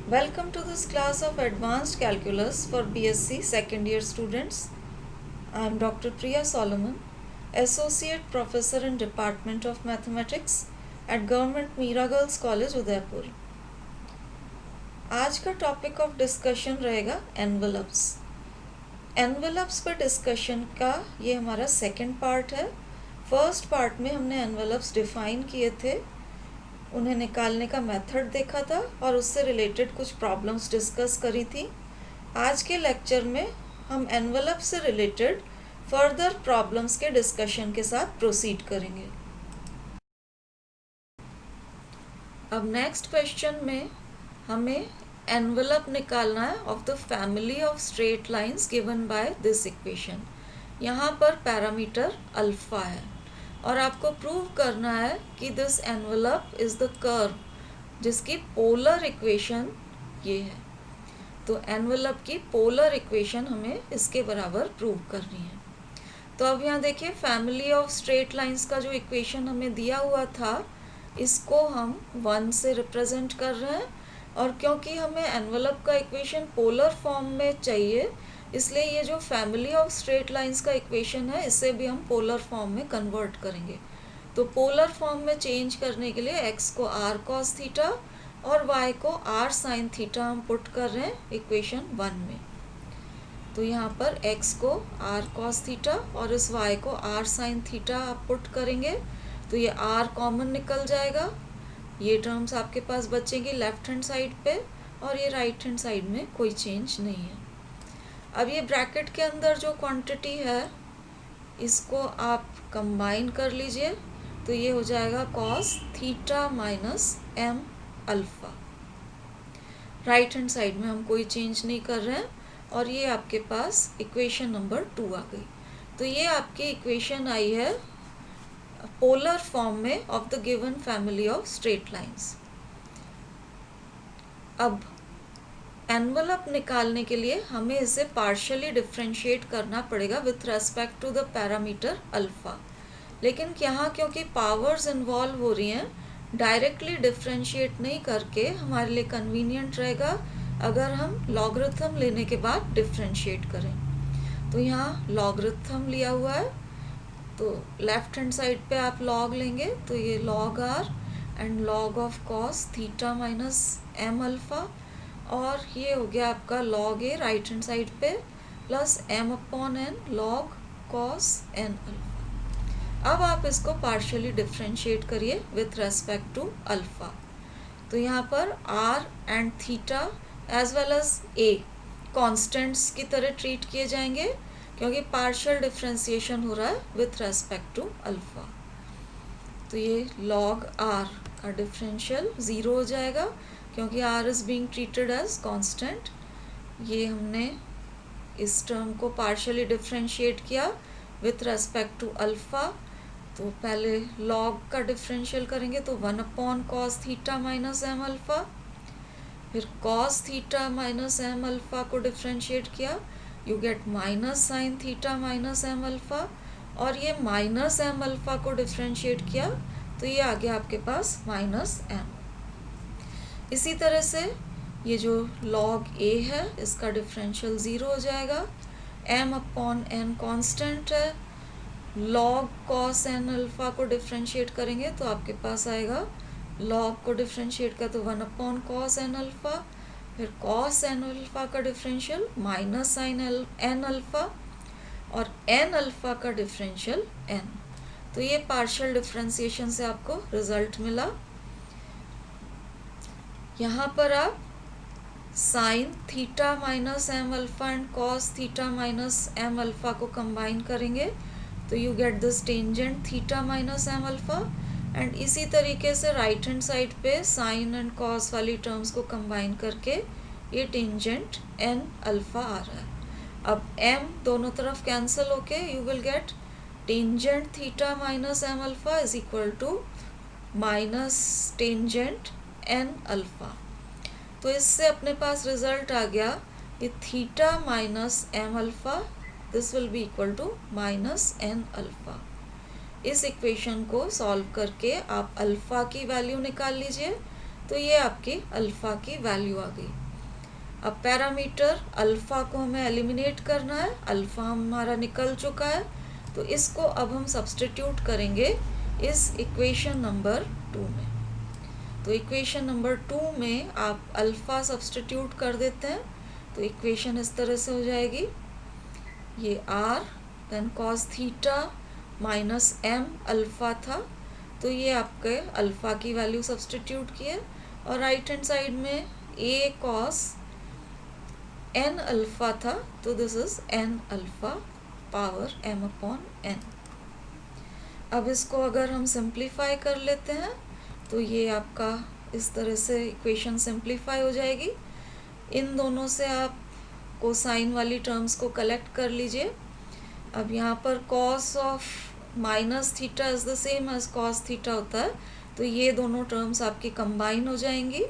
Welcome to this class of Advanced Calculus for BSc second year students. I am Dr. Priya Solomon, Associate Professor in Department of Mathematics at Government Mira Girls College, Udaipur. आज का topic of discussion रहेगा envelopes. Envelopes पर discussion का ये हमारा second part है। First part में हमने एनवेलप्स डिफाइन किए थे, उन्हें निकालने का मेथड देखा था और उससे रिलेटेड कुछ प्रॉब्लम्स डिस्कस करी थी। आज के लेक्चर में हम एनवेलप से रिलेटेड फर्दर प्रॉब्लम्स के डिस्कशन के साथ प्रोसीड करेंगे। अब नेक्स्ट क्वेश्चन में हमें एनवेलप निकालना है of the family of straight lines given by this equation. यहाँ पर पैरामीटर अल्फा है और आपको प्रूव करना है कि this envelope is the curve जिसकी पोलर इक्वेशन ये है। तो एनवेलप की पोलर इक्वेशन हमें इसके बराबर प्रूव करनी है। तो अब यहाँ देखिए फैमिली ऑफ स्ट्रेट लाइंस का जो इक्वेशन हमें दिया हुआ था इसको हम 1 से रिप्रेजेंट कर रहे हैं, और क्योंकि हमें एनवेलप का इक्वेशन पोलर फॉर्म में चाहिए इसलिए ये जो फैमिली ऑफ स्ट्रेट लाइंस का इक्वेशन है इसे भी हम पोलर फॉर्म में कन्वर्ट करेंगे। तो पोलर फॉर्म में चेंज करने के लिए x को r cos थीटा और y को r sin थीटा हम पुट कर रहे हैं इक्वेशन 1 में। तो यहाँ पर x को r cos थीटा और इस y को r sin थीटा आप पुट करेंगे तो ये r कॉमन निकल जाएगा, ये टर्म्स आपके पास बचेंगी लेफ्ट हैंड साइड पे और ये राइट हैंड साइड में कोई चेंज नहीं है। अब ये ब्रैकेट के अंदर जो क्वांटिटी है इसको आप कंबाइन कर लीजिए तो ये हो जाएगा cos theta minus m alpha. Right hand side में हम कोई चेंज नहीं कर रहे हैं और ये आपके पास इक्वेशन नंबर 2 आ गई। तो ये आपकी इक्वेशन आई है पोलर फॉर्म में of the given family of straight lines. अब एनवेलप निकालने के लिए हमें इसे पार्शियली डिफरेंशिएट करना पड़ेगा with respect to the parameter alpha, लेकिन यहाँ क्योंकि पावर्स इन्वॉल्व हो रही हैं डायरेक्टली डिफरेंशिएट नहीं करके हमारे लिए कन्वीनियंट रहेगा अगर हम लॉगरिथम लेने के बाद डिफरेंशिएट करें। तो यहाँ लॉगरिथम लिया हुआ है तो लेफ्ट हैंड साइड पे आप लॉग लेंगे तो ये log R and log of cos theta minus M alpha, और ये हो गया आपका log A right hand side पे plus M upon N log cos N alpha. अब आप इसको पार्शियली डिफरेंशिएट करिए विथ रेस्पेक्ट टू अल्फा। तो यहाँ पर R and theta as well as A constants की तरह ट्रीट किए जाएंगे क्योंकि पार्शियल डिफरेंशिएशन हो रहा है विथ रेस्पेक्ट टू अल्फा। तो ये लॉग आर का डिफरेंशियल 0 हो जाएगा क्योंकि R is being treated as constant. ये हमने इस टर्म को पार्शियली डिफरेंशिएट किया विथ रेस्पेक्ट टू अल्फा। तो पहले लॉग का डिफरेंशियल करेंगे तो 1 upon cos theta minus M alpha, फिर cos theta minus M alpha को डिफरेंशिएट किया, you get minus sine theta minus M alpha, और ये माइनस एम अल्फा को डिफरेंशिएट किया तो ये आ गया आपके पास माइनस एम। इसी तरह से ये जो लॉग ए है इसका डिफरेंशियल 0 हो जाएगा, एम अपॉन एन कॉन्स्टेंट है, लॉग कॉस एन अल्फा को डिफरेंशिएट करेंगे तो आपके पास आएगा लॉग को डिफरेंशिएट कर तो 1 अपॉन कॉस एन अल्फा, फिर कॉस एन अल्फा का differential minus sine N alpha और एन अल्फा का डिफरेंशियल एन। तो ये पार्शियल डिफरेंशिएशन से आपको रिजल्ट मिला। यहाँ पर आप sine theta minus M alpha and cos theta minus M alpha को कंबाइन करेंगे तो you get this tangent theta minus M alpha, and इसी तरीके से राइट हैंड साइड पे साइन एंड कॉस वाली टर्म्स को कंबाइन करके ये टेंजेंट एन अल्फा आ रहा है। अब m दोनों तरफ कैंसिल होके you will get tangent theta minus M alpha is equal to minus tangent N alpha. तो इससे अपने पास रिजल्ट आ गया ये theta minus M alpha this will be equal to minus N alpha. इस इक्वेशन को सॉल्व करके आप अल्फ़ा की वैल्यू निकाल लीजिए तो ये आपकी अल्फ़ा की वैल्यू आ गई। अब पैरामीटर अल्फ़ा को हमें एलिमिनेट करना है, अल्फ़ा हमारा निकल चुका है, तो इसको अब हम सब्स्टिट्यूट करेंगे इस इक्वेशन नंबर 2 में। तो इक्वेशन नंबर 2 में आप अल्फ़ा सब्स्टिट्यूट कर देते हैं, तो इक्वेशन इस तरह से हो जाएगी, ये r then cos theta minus m alpha था, तो ये आपके अल्फ़ा की वैल्यू सब्स्टिट्यूट किए, और राइट हैंड साइड में a कॉस n अल्फ़ा था, तो this is n alpha power m upon n। अब इसको अगर हम सिंप्लीफाई कर लेते हैं तो ये आपका इस तरह से इक्वेशन सिंप्लीफाई हो जाएगी। इन दोनों से आप कोसाइन वाली टर्म्स को कलेक्ट कर लीजिए। अब यहाँ पर cos of minus theta is the same as cos theta होता है, तो ये दोनों टर्म्स आपकी कंबाइन हो जाएंगी,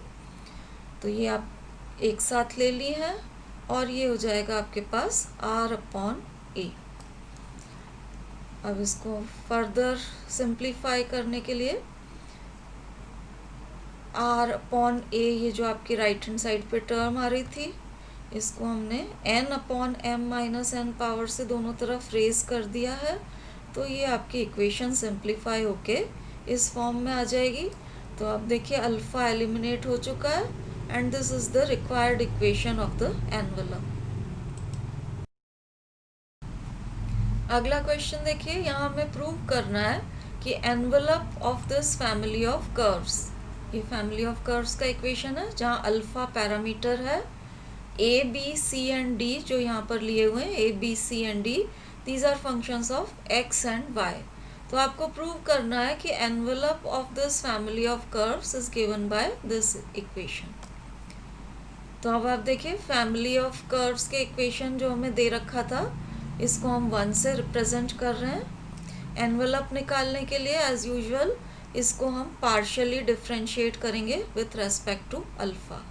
तो ये आप एक साथ ले ली हैं, और ये हो जाएगा आपके पास r अपॉन ए। अब इसको फर्दर सिंप्लीफाई करने के लिए r अपॉन ए, ये जो आपकी राइट हैंड साइड पे टर्म आ रही थी, इसको हमने n upon m minus n power से दोनों तरफ रेज कर दिया है, तो ये आपकी इक्वेशन सिंप्लीफाई होके इस फॉर्म में आ जाएगी। तो अब देखिए अल्फ़ा एलिमिनेट हो चुका है, and this is the required equation of the envelope. अगला क्वेश्चन देखिए, यहाँ हमें प्रूव करना है कि envelope of this family of curves, ये फैमिली ऑफ कर्व्स का इक्वेशन है जहाँ अल्फ़ा पैरामीटर है, A B C and D जो यहाँ पर लिए हुए हैं, A B C and D, these are functions of X and Y. तो आपको प्रूव करना है कि envelope of this family of curves is given by this equation. तो अब आप देखिए फैमिली ऑफ कर्व्स के इक्वेशन जो हमें दे रखा था, इसको हम 1 से रिप्रेजेंट कर रहे हैं। एनवेलप निकालने के लिए एज यूजुअल इसको हम पार्शियली डिफ्रेंशिएट करेंगे विथ रेस्पेक्ट टू अल्फ़ा।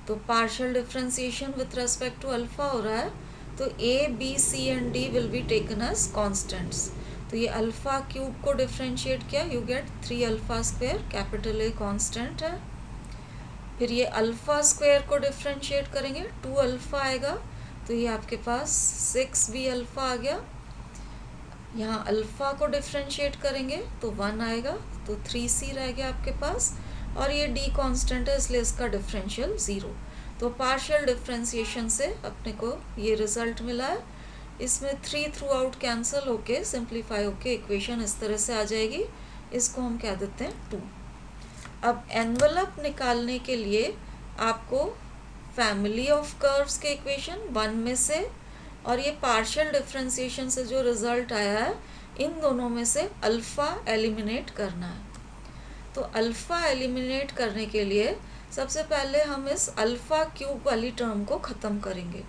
तो partial differentiation with respect to alpha हो रहा है, तो A B C and D will be taken as constants. तो ये अल्फ़ा क्यूब को डिफ्रेंशिएट किया, you get 3 alpha square, capital A constant है। फिर ये अल्फ़ा स्क्वायर को डिफ्रेंशिएट करेंगे, 2 अल्फ़ा आएगा, तो ये आपके पास 6 बी अल्फ़ा आ गया। यहाँ अल्फ़ा को डिफ्रेंशिएट करेंगे तो 1 आएगा, तो 3c रह गया आपके पास, और ये d कांस्टेंट है इसलिए इसका डिफरेंशियल 0। तो पार्शियल डिफ्रेंशिएशन से अपने को ये रिजल्ट मिला है। इसमें 3 थ्रू आउट कैंसिल होके सिंप्लीफाई होके इक्वेशन इस तरह से आ जाएगी, इसको हम कह देते हैं 2। अब एनवेलप निकालने के लिए आपको फैमिली ऑफ कर्व्स के इक्वेशन 1 में से और ये पार्शियल डिफ्रेंशिएशन से जो रिजल्ट आया है, इन दोनों में से अल्फ़ा एलिमिनेट करना है। तो अल्फ़ा एलिमिनेट करने के लिए सबसे पहले हम इस अल्फ़ा क्यूब वाली टर्म को ख़त्म करेंगे।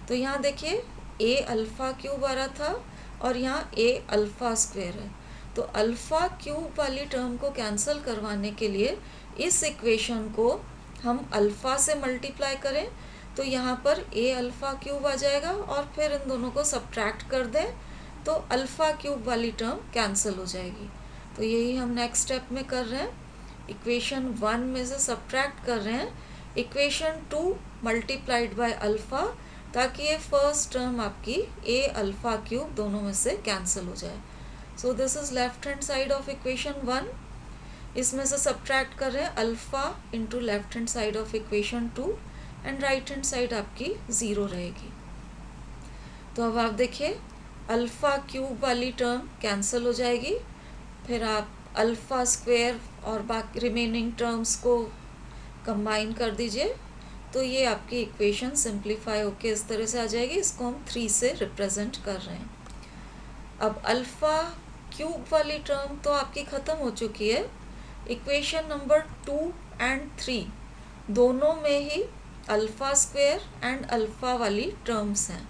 तो यहाँ देखिए ए अल्फ़ा क्यूब आ रहा था और यहाँ ए अल्फ़ा स्क्वायर है, तो अल्फ़ा क्यूब वाली टर्म को कैंसिल करवाने के लिए इस इक्वेशन को हम अल्फ़ा से मल्टीप्लाई करें, तो यहाँ पर ए अल्फ़ा क्यूब आ जाएगा, और फिर इन दोनों को सब्ट्रैक्ट कर दें तो अल्फ़ा क्यूब वाली टर्म कैंसिल हो जाएगी। तो यही हम नेक्स्ट स्टेप में कर रहे हैं, इक्वेशन 1 में से सब्ट्रैक्ट कर रहे हैं इक्वेशन 2 मल्टीप्लाइड बाय अल्फ़ा, ताकि ये फर्स्ट टर्म आपकी ए अल्फ़ा क्यूब दोनों में से कैंसिल हो जाए। So this is left hand side of equation 1, इसमें से सब्ट्रैक्ट कर रहे हैं alpha into left hand side of equation 2, and right hand side आपकी 0 रहेगी। तो अब आप देखिए अल्फ़ा क्यूब वाली टर्म कैंसिल हो जाएगी, फिर आप अल्फ़ा स्क्वायर और बाकी रिमेनिंग टर्म्स को कंबाइन कर दीजिए, तो ये आपकी इक्वेशन सिंप्लीफाई होके इस तरह से आ जाएगी। इसको हम 3 से रिप्रेजेंट कर रहे हैं। अब अल्फ़ा क्यूब वाली टर्म तो आपकी ख़त्म हो चुकी है। इक्वेशन नंबर 2 एंड 3 दोनों में ही अल्फ़ा स्क्वायर एंड अल्फ़ा वाली टर्म्स हैं,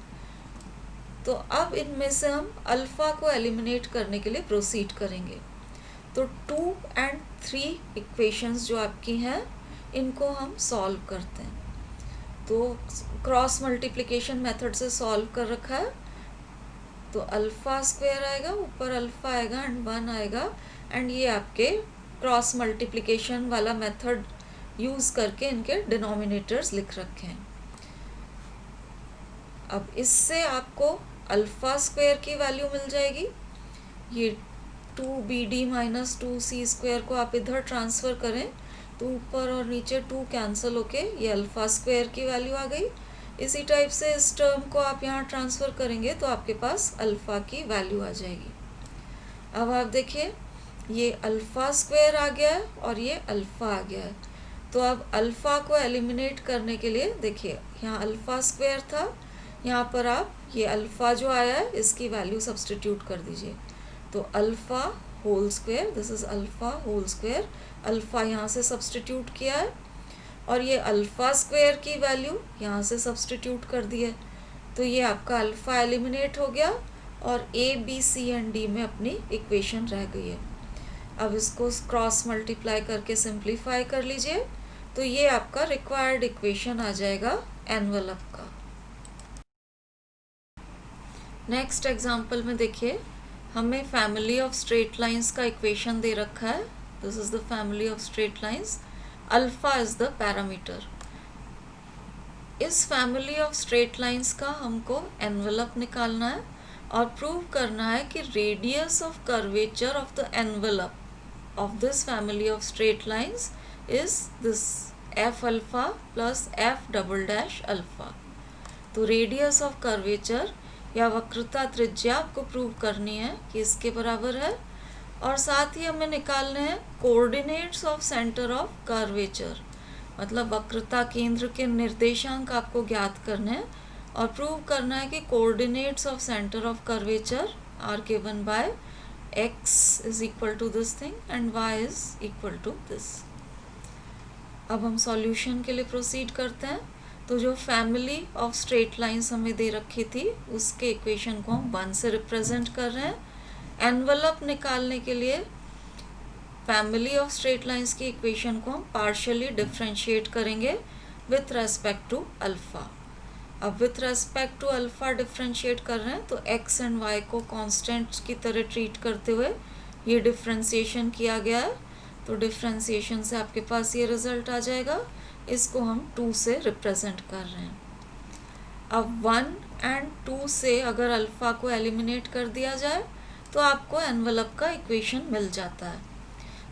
तो अब इनमें से हम अल्फ़ा को एलिमिनेट करने के लिए प्रोसीड करेंगे। तो 2 एंड 3 इक्वेशंस जो आपकी हैं, इनको हम सॉल्व करते हैं। तो क्रॉस मल्टीप्लिकेशन मेथड से सॉल्व कर रखा है, तो अल्फ़ा स्क्वायर आएगा, ऊपर अल्फ़ा आएगा एंड 1 आएगा, एंड ये आपके क्रॉस मल्टीप्लिकेशन वाला मेथड यूज़ करके इनके डिनोमिनेटर्स लिख रखे हैं। अब इससे आपको अल्फ़ा स्क्वायर की वैल्यू मिल जाएगी। ये 2BD माइनस 2C² को आप इधर ट्रांसफ़र करें तो ऊपर और नीचे 2 कैंसिल होके ये अल्फ़ा स्क्वायर की वैल्यू आ गई। इसी टाइप से इस टर्म को आप यहाँ ट्रांसफ़र करेंगे तो आपके पास अल्फ़ा की वैल्यू आ जाएगी। अब आप देखिए ये अल्फ़ा स्क्वायर आ गया है और ये अल्फ़ा आ गया है। तो अब अल्फ़ा को एलिमिनेट करने के लिए देखिए यहाँ अल्फ़ा स्क्वायर था, यहाँ पर आप ये अल्फ़ा जो आया है इसकी वैल्यू सब्सटीट्यूट कर दीजिए। तो alpha whole square, this is alpha whole square, alpha यहाँ से सब्सटीट्यूट किया है और ये अल्फ़ा स्क्वायर की वैल्यू यहाँ से सब्सटीट्यूट कर दी है। तो ये आपका अल्फ़ा एलिमिनेट हो गया और A, B, C and D में अपनी इक्वेशन रह गई है। अब इसको क्रॉस मल्टीप्लाई करके सिंप्लीफाई कर लीजिए तो ये आपका रिक्वायर्ड इक्वेशन आ जाएगा एनवलप का। नेक्स्ट एग्जांपल में देखिए हमें फैमिली ऑफ स्ट्रेट लाइंस का इक्वेशन दे रखा है। This is the family of straight lines, alpha is the parameter. इस फैमिली ऑफ स्ट्रेट लाइंस का हमको एनवलप निकालना है और प्रूव करना है कि radius of curvature of the envelope of this family of straight lines is this f alpha plus f double dash alpha। तो रेडियस ऑफ कर्वेचर या वक्रता त्रिज्या आपको प्रूव करनी है कि इसके बराबर है और साथ ही हमें निकालने हैं coordinates of centre of curvature, मतलब वक्रता केंद्र के निर्देशांक आपको ज्ञात करने हैं और प्रूव करना है कि coordinates of centre of curvature R given by x is equal to this thing and y is equal to this। अब हम सॉल्यूशन के लिए प्रोसीड करते हैं। तो जो फैमिली ऑफ स्ट्रेट लाइंस हमें दे रखी थी उसके इक्वेशन को हम 1 से रिप्रेजेंट कर रहे हैं। एनवलप निकालने के लिए फैमिली ऑफ स्ट्रेट लाइंस की इक्वेशन को हम पार्शियली डिफरेंशिएट करेंगे विथ रेस्पेक्ट टू अल्फ़ा। अब with respect to alpha differentiate कर रहे हैं तो x एंड y को कांस्टेंट की तरह ट्रीट करते हुए ये डिफ्रेंशिएशन किया गया है। तो डिफ्रेंशिएशन से आपके पास ये रिजल्ट आ जाएगा। इसको हम 2 से रिप्रेजेंट कर रहे हैं। अब 1 एंड 2 से अगर अल्फ़ा को एलिमिनेट कर दिया जाए तो आपको एनवलप का इक्वेशन मिल जाता है।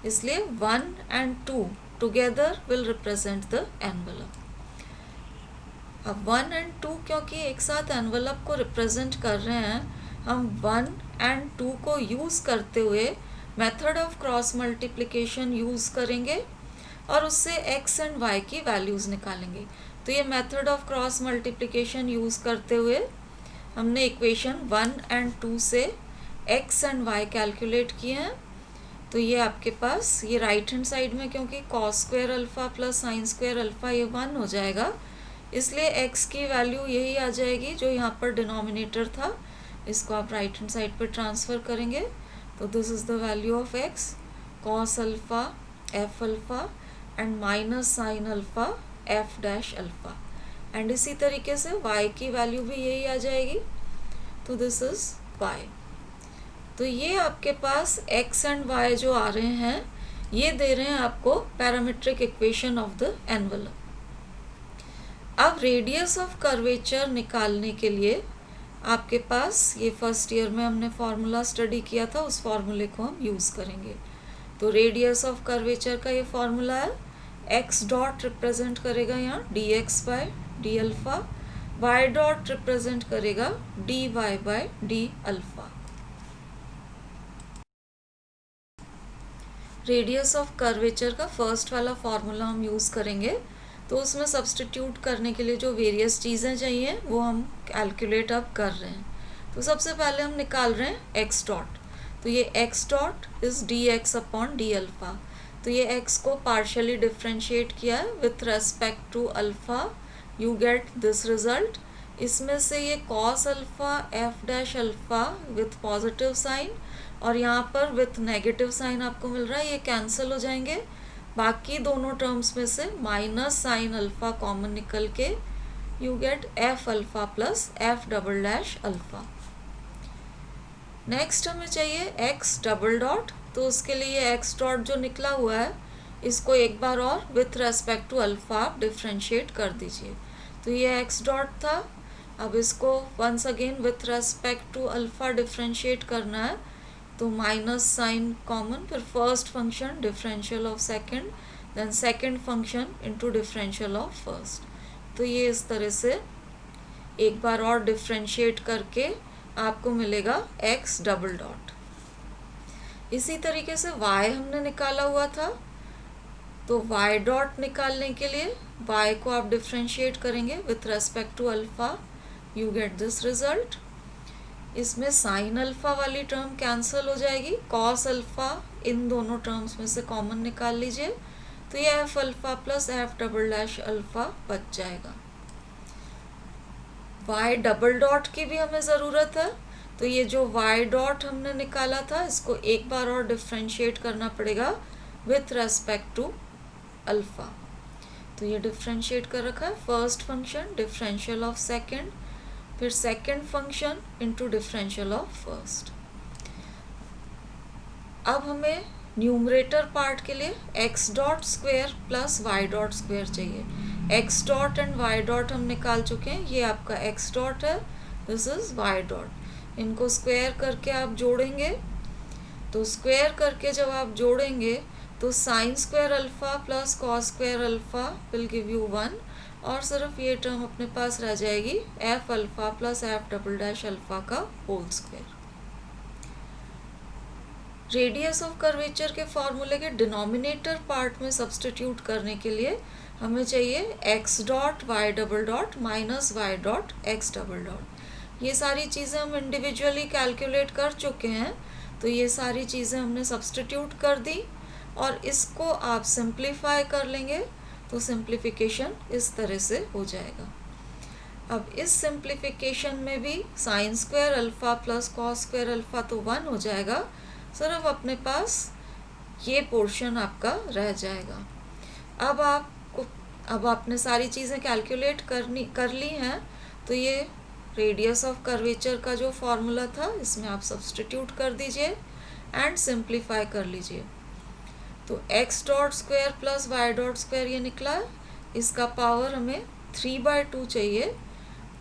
इसलिए 1 and 2 together will represent the envelope. अब 1 एंड 2 क्योंकि एक साथ एनवलप को रिप्रेजेंट कर रहे हैं, हम 1 एंड 2 को यूज़ करते हुए method of cross multiplication use करेंगे और उससे x एंड y की वैल्यूज़ निकालेंगे। तो ये method of cross multiplication use करते हुए हमने इक्वेशन 1 एंड 2 से x एंड y कैलकुलेट किए हैं। तो ये आपके पास ये राइट हैंड साइड में क्योंकि cos square alpha plus sign square alpha ये 1 हो जाएगा, इसलिए x की वैल्यू यही आ जाएगी जो यहाँ पर डिनोमिनेटर था। इसको आप राइट हैंड साइड पर ट्रांसफ़र करेंगे तो this is the value of x cos alpha f alpha and minus sine alpha f dash alpha. And इसी तरीके से y की वैल्यू भी यही आ जाएगी। तो दिस इज़ y। तो ये आपके पास x एंड y जो आ रहे हैं ये दे रहे हैं आपको parametric equation of the envelope. अब रेडियस ऑफ कर्वेचर निकालने के लिए आपके पास ये फर्स्ट ईयर में हमने फार्मूला स्टडी किया था, उस फार्मूले को हम यूज़ करेंगे। तो रेडियस ऑफ कर्वेचर का ये फार्मूला है, x डॉट रिप्रेजेंट करेगा यहाँ dx by D alpha, y dot represent करेगा dy by D alpha. Radius of curvature का फर्स्ट वाला फार्मूला हम यूज़ करेंगे तो उसमें सब्सटीट्यूट करने के लिए जो वेरियस चीज़ें चाहिए वो हम कैलकुलेट अब कर रहे हैं। तो सबसे पहले हम निकाल रहे हैं x डॉट। तो ये x dot is dx upon D alpha. तो ये x को पार्शियली डिफ्रेंशिएट किया है with respect to alpha, you get this result. इसमें से ये cos alpha f dash alpha with positive sign और यहाँ पर विथ नेगेटिव साइन आपको मिल रहा है, ये कैंसिल हो जाएंगे। बाकी दोनों टर्म्स में से माइनस साइन अल्फ़ा कॉमन निकल के you get f alpha plus f double dash alpha. Next हमें चाहिए x डबल डॉट। तो उसके लिए x डॉट जो निकला हुआ है इसको एक बार और विथ रेस्पेक्ट टू अल्फ़ा आप डिफ्रेंशिएट कर दीजिए। तो ये एक्स डॉट था, अब इसको once again with respect to alpha differentiate करना है, तो माइनस साइन कॉमन, फिर first function differential of second, then second function into differential of first. तो ये इस तरह से एक बार और डिफरेंशिएट करके आपको मिलेगा एक्स डबल डॉट। इसी तरीके से y हमने निकाला हुआ था, तो y डॉट निकालने के लिए y को आप डिफरेंशिएट करेंगे with respect to alpha, you get this result. इसमें साइन अल्फ़ा वाली टर्म कैंसिल हो जाएगी, कॉस अल्फ़ा इन दोनों टर्म्स में से कॉमन निकाल लीजिए, तो ये F alpha plus F double dash alpha बच जाएगा। y डबल डॉट की भी हमें ज़रूरत है, तो ये जो y डॉट हमने निकाला था इसको एक बार और डिफरेंशिएट करना पड़ेगा विथ रेस्पेक्ट टू अल्फ़ा। तो ये डिफरेंशिएट कर रखा है, first function differential of second, फिर second function into differential of first. अब हमें न्यूमरेटर पार्ट के लिए x dot square plus y dot square चाहिए। x dot and y dot हम निकाल चुके हैं, ये आपका x डॉट है, दिस इज y डॉट। इनको स्क्वायर करके आप जोड़ेंगे, तो स्क्वायर करके जब आप जोड़ेंगे तो sine square alpha plus cos square alpha will give you 1, और सिर्फ ये टर्म अपने पास रह जाएगी F alpha plus F double dash alpha का whole square. Radius of curvature के फॉर्मूले के डिनोमिनेटर पार्ट में सब्स्टिट्यूट करने के लिए हमें चाहिए X dot Y double dot minus Y dot X double dot. ये सारी चीज़ें हम इंडिविजुअली कैलकुलेट कर चुके हैं, तो ये सारी चीज़ें हमने सब्स्टिट्यूट कर दी, और इसको आप सिंप्लीफाई कर लेंगे तो सिंप्लीफिकेशन इस तरह से हो जाएगा। अब इस सिंप्लीफिकेशन में भी sign square alpha plus cos square alpha तो 1 हो जाएगा, सिर्फ अपने पास ये पोर्शन आपका रह जाएगा। अब आपने सारी चीज़ें कैलकुलेट कर ली हैं, तो ये रेडियस ऑफ कर्वेचर का जो फॉर्मूला था इसमें आप सब्स्टिट्यूट कर दीजिए एंड सिंप्लीफाई कर लीजिए। तो x dot square plus y dot square ये निकला है, इसका पावर हमें 3/2 चाहिए,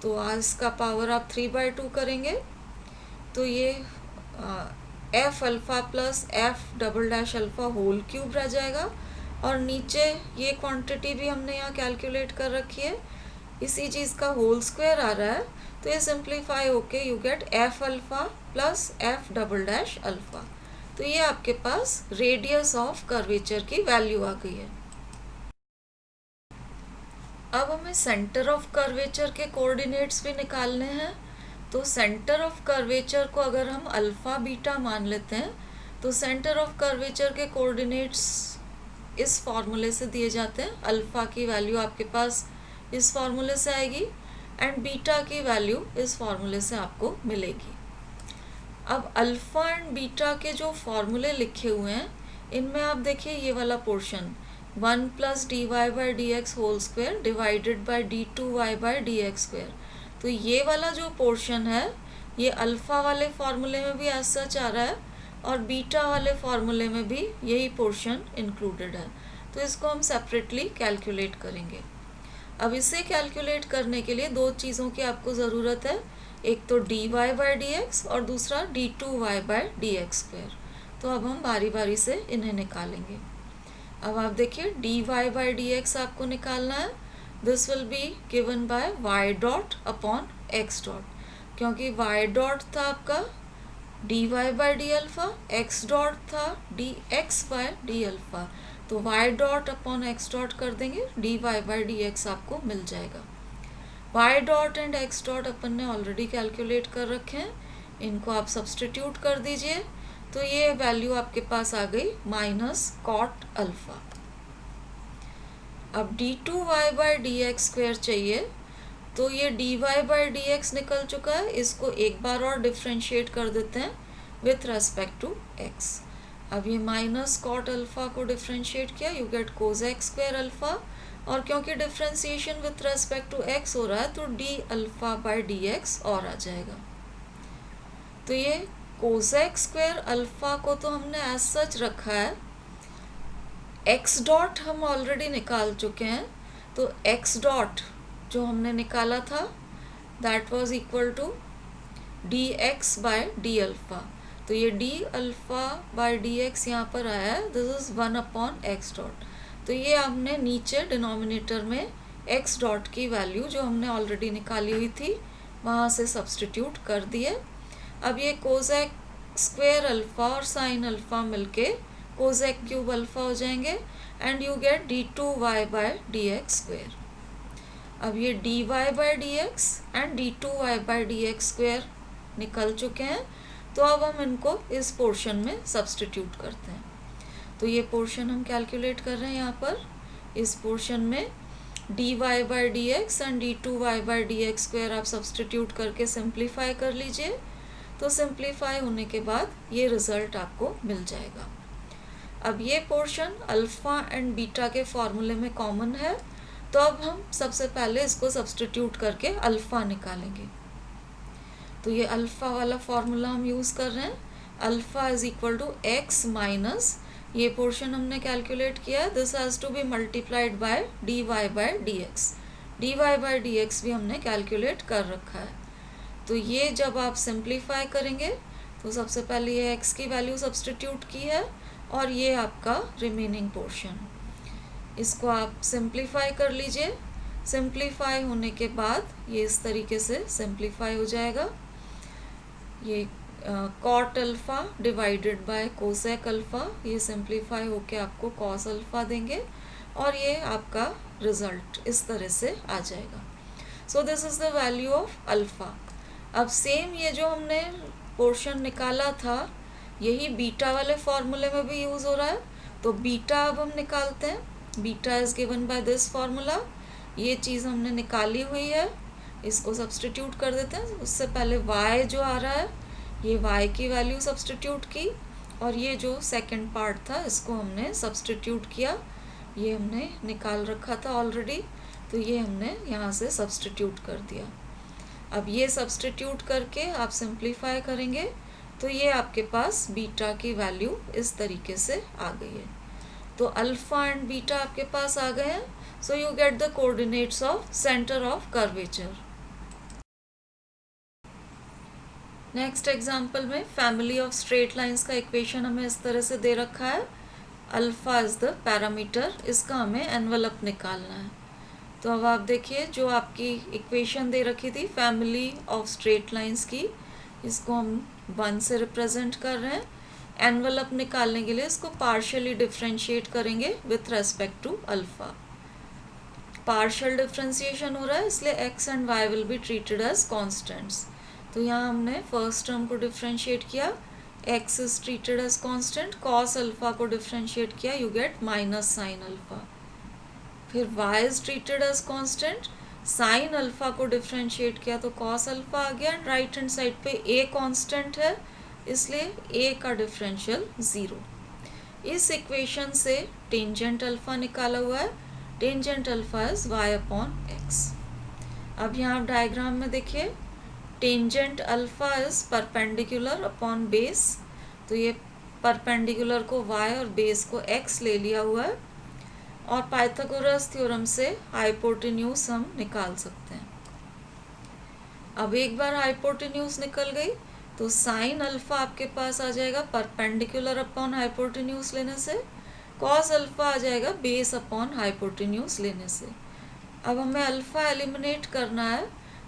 तो आज इसका पावर आप 3/2 करेंगे तो ये F alpha plus F double dash alpha whole cube रह जाएगा, और नीचे ये क्वांटिटी भी हमने यहाँ कैलकुलेट कर रखी है, इसी चीज़ का होल स्क्वायर आ रहा है, तो ये सिंप्लीफाई होके you get F alpha plus F double dash alpha. तो ये आपके पास रेडियस ऑफ कर्वेचर की वैल्यू आ गई है। अब हमें सेंटर ऑफ कर्वेचर के कोऑर्डिनेट्स भी निकालने हैं। तो सेंटर ऑफ कर्वेचर को अगर हम अल्फ़ा बीटा मान लेते हैं, तो सेंटर ऑफ कर्वेचर के कोऑर्डिनेट्स इस फॉर्मूले से दिए जाते हैं। अल्फ़ा की वैल्यू आपके पास इस फॉर्मूले से आएगी एंड बीटा की वैल्यू इस फॉर्मूले से आपको मिलेगी। अब अल्फ़ा एंड बीटा के जो फॉर्मूले लिखे हुए हैं, इनमें आप देखिए ये वाला portion 1 plus D Y by D X whole square divided by d2y by D X square. तो ये वाला जो पोर्शन है ये अल्फ़ा वाले फॉर्मूले में भी ऐसा सच आ रहा है, और बीटा वाले फॉर्मूले में भी यही पोर्शन इंक्लूडेड है, तो इसको हम सेपरेटली कैलकुलेट करेंगे। अब इसे कैलकुलेट करने के लिए दो चीज़ों की आपको ज़रूरत है, एक तो dy बाई डी एक्स और दूसरा d2y by D X square. तो अब हम बारी बारी से इन्हें निकालेंगे। अब आप देखिए dy बाई डी एक्स आपको निकालना है, this will be given by y dot upon x dot, क्योंकि y डॉट था आपका dy by D alpha, x dot था dx बाई डी अल्फ़ा, तो y dot upon x dot कर देंगे, dy बाई डी एक्स आपको मिल जाएगा। y dot and x dot अपन ने ऑलरेडी कैलकुलेट कर रखे हैं, इनको आप सब्स्टिट्यूट कर दीजिए, तो ये वैल्यू आपके पास आ गई माइनस कॉट अल्फ़ा। अब d2y by D X square चाहिए, तो ये dy बाई डी एक्स निकल चुका है, इसको एक बार और डिफ्रेंशिएट कर देते हैं विथ रेस्पेक्ट टू x। अब ये माइनस कॉट अल्फ़ा को डिफ्रेंशिएट किया, you get cosec square alpha, और क्योंकि differentiation with respect to x हो रहा है तो d alpha by D X और आ जाएगा। तो ये कोसेक स्क्वायर अल्फ़ा को तो हमने एज सच रखा है, एक्स डॉट हम ऑलरेडी निकाल चुके हैं, तो एक्स डॉट जो हमने निकाला था that was equal to D X by D alpha. तो ये D alpha by D X यहाँ पर आया है, दिस इज़ 1/x डॉट। तो ये हमने नीचे डिनोमिनेटर में एक्स डॉट की वैल्यू जो हमने ऑलरेडी निकाली हुई थी वहाँ से सब्सटीट्यूट कर दिए। अब ये कोसेक स्क्वायर अल्फ़ा और साइन अल्फ़ा मिलके कोसेक क्यूब अल्फ़ा हो जाएंगे and you get d2y by D X square. अब ये dy by D X and d2y by D X square निकल चुके हैं, तो अब हम इनको इस पोर्शन में सब्सटीट्यूट करते हैं। तो ये पोर्शन हम कैलकुलेट कर रहे हैं यहाँ पर, इस पोर्शन में dy by D X and d2y by D X square आप सब्सटीट्यूट करके सिंप्लीफाई कर लीजिए। तो सिंप्लीफाई होने के बाद ये रिज़ल्ट आपको मिल जाएगा। अब ये पोर्शन अल्फ़ा एंड बीटा के फॉर्मूले में कॉमन है, तो अब हम सबसे पहले इसको सब्सटीट्यूट करके अल्फ़ा निकालेंगे। तो ये अल्फ़ा वाला फॉर्मूला हम यूज़ कर रहे हैं, alpha is equal to X minus ये पोर्शन हमने कैलकुलेट किया है, this has to be multiplied by D Y by D X. D Y by D X भी हमने कैलकुलेट कर रखा है। तो ये जब आप सिंप्लीफाई करेंगे तो सबसे पहले ये x की वैल्यू सब्सटीट्यूट की है और ये आपका रिमेनिंग पोर्शन, इसको आप सिंप्लीफाई कर लीजिए। सिंप्लीफाई होने के बाद ये इस तरीके से सिंप्लीफाई हो जाएगा, ये cot alpha divided by cosec alpha, ये सिंप्लीफाई होके आपको कॉस अल्फ़ा देंगे और ये आपका रिज़ल्ट इस तरह से आ जाएगा। So this is the value of alpha. अब सेम ये जो हमने पोर्शन निकाला था यही बीटा वाले फॉर्मूले में भी यूज़ हो रहा है, तो बीटा अब हम निकालते हैं। Beta is given by this formula, ये चीज़ हमने निकाली हुई है, इसको सब्सटीट्यूट कर देते हैं। उससे पहले y जो आ रहा है ये y की वैल्यू सब्सटीट्यूट की और ये जो सेकंड पार्ट था इसको हमने सब्सटीट्यूट किया, ये हमने निकाल रखा था ऑलरेडी, तो ये हमने यहाँ से सब्सटीट्यूट कर दिया। अब ये सब्सटीट्यूट करके आप सिंप्लीफाई करेंगे तो ये आपके पास बीटा की वैल्यू इस तरीके से आ गई है। तो अल्फ़ा एंड बीटा आपके पास आ गए हैं, so you get the coordinates of centre of curvature. Next example में फैमिली ऑफ स्ट्रेट लाइंस का इक्वेशन हमें इस तरह से दे रखा है, अल्फ़ा इज़ द पैरामीटर, इसका हमें एनवलप निकालना है। तो अब आप देखिए जो आपकी इक्वेशन दे रखी थी फैमिली ऑफ स्ट्रेट लाइंस की, इसको हम 1 से रिप्रेजेंट कर रहे हैं। एनवलप निकालने के लिए इसको पार्शियली डिफ्रेंशिएट करेंगे with respect to alpha. Partial differentiation हो रहा है इसलिए X and Y will be treated as constants. तो यहाँ हमने फर्स्ट टर्म को डिफ्रेंशिएट किया, X is treated as constant, cos alpha को डिफ्रेंशिएट किया, you get minus sine alpha. फिर y is treated as constant, sine alpha को differentiate किया तो कॉस अल्फ़ा आ गया एंड राइट हैंड साइड पे a कांस्टेंट है इसलिए a का डिफरेंशियल 0। इस इक्वेशन से टेंजेंट अल्फ़ा निकाला हुआ है, tangent alpha is y upon x। अब यहाँ डायग्राम में देखिए tangent alpha is perpendicular upon base, तो ये परपेंडिकुलर को y और बेस को x ले लिया हुआ है और पाइथागोरस थ्योरम से हाइपोटेन्यूज हम निकाल सकते हैं। अब एक बार हाइपोटेन्यूज निकल गई तो साइन अल्फ़ा आपके पास आ जाएगा परपेंडिकुलर अपॉन हाइपोटेन्यूज लेने से, कॉस अल्फ़ा आ जाएगा बेस अपॉन हाइपोटेन्यूज लेने से। अब हमें अल्फ़ा एलिमिनेट करना है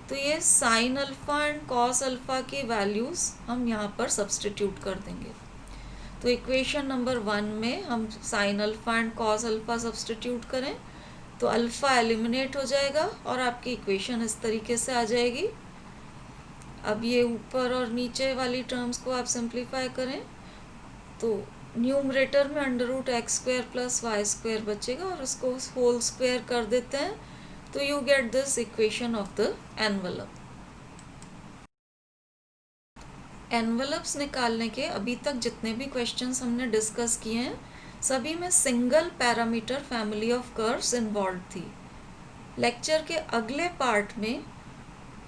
तो ये sine alpha and cos alpha की वैल्यूज़ हम यहाँ पर सब्सटीट्यूट कर देंगे। तो इक्वेशन नंबर 1 में हम sine alpha and cos alpha substitute करें तो अल्फ़ा एलिमिनेट हो जाएगा और आपकी इक्वेशन इस तरीके से आ जाएगी। अब ये ऊपर और नीचे वाली टर्म्स को आप सिंप्लीफाई करें तो न्यूमरेटर में √x² + y² बचेगा और उसको होल स्क्वायर कर देते हैं तो you get this equation of the envelope. Envelopes निकालने के अभी तक जितने भी क्वेश्चंस हमने डिस्कस किए हैं सभी में single parameter family of curves involve थी। लेक्चर के अगले पार्ट में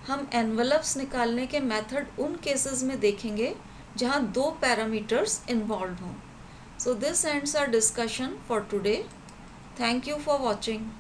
हम एनवलप्स निकालने के मेथड उन केसेस में देखेंगे जहां 2 पैरामीटर्स इन्वॉल्व हों। So this ends our discussion for today. Thank you for watching.